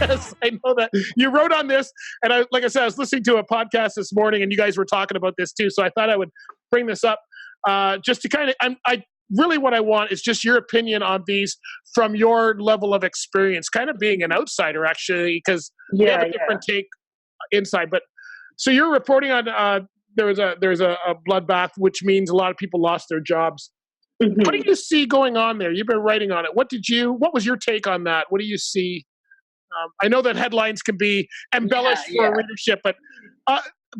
because I know that you wrote on this, and like I said, I was listening to a podcast this morning, and you guys were talking about this too. So I thought I would bring this up just to kind of. I really what I want is just your opinion on these from your level of experience, kind of being an outsider, actually, because we have a different take inside. But so you're reporting on there's a bloodbath, which means a lot of people lost their jobs. Mm-hmm. What do you see going on there? You've been writing on it. What was your take on that? What do you see? I know that headlines can be embellished for readership, but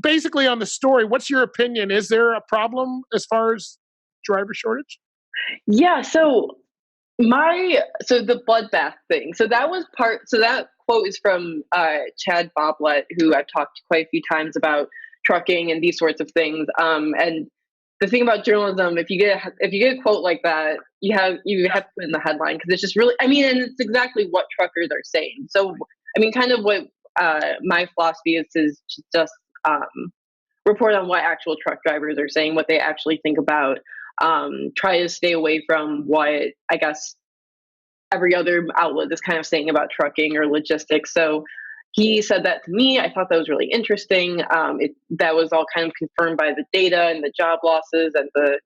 basically on the story, what's your opinion? Is there a problem as far as driver shortage? Yeah. So the bloodbath thing. So that quote is from Chad Boblet, who I've talked to quite a few times about trucking and these sorts of things. And the thing about journalism, if you get a quote like that, you have to put in the headline, because it's just really, and it's exactly what truckers are saying. So, kind of what my philosophy is to just report on what actual truck drivers are saying, what they actually think about. Try to stay away from what I guess every other outlet is kind of saying about trucking or logistics. So he said that to me. I thought that was really interesting. That was all kind of confirmed by the data and the job losses and the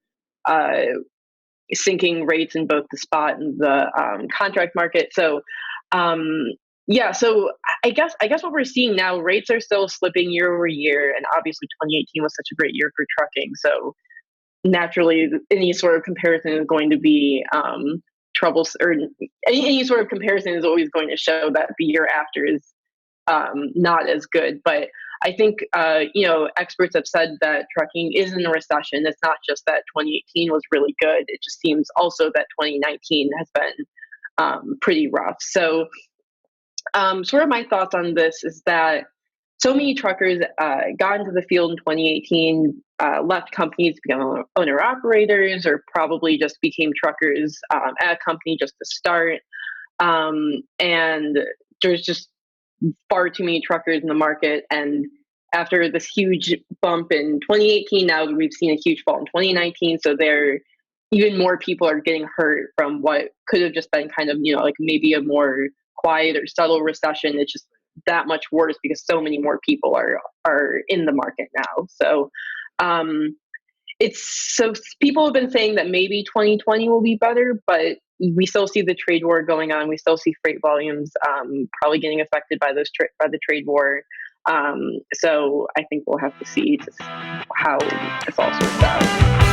sinking rates in both the spot and the contract market. So so I guess what we're seeing now, rates are still slipping year over year, and obviously 2018 was such a great year for trucking. So naturally, any sort of comparison is going to be troubles, or any sort of comparison is always going to show that the year after is not as good. But I think experts have said that trucking is in a recession. It's not just that 2018 was really good. It just seems also that 2019 has been pretty rough. So sort of my thoughts on this is that so many truckers got into the field in 2018, left companies to become owner-operators, or probably just became truckers at a company just to start. And there's just far too many truckers in the market. And after this huge bump in 2018, now we've seen a huge fall in 2019. So even more people are getting hurt from what could have just been kind of, maybe a more quiet or subtle recession. It's just that much worse because so many more people are in the market now. So people have been saying that maybe 2020 will be better, but we still see the trade war going on. We still see freight volumes probably getting affected by the trade war. So I think we'll have to see just how this all sorts out.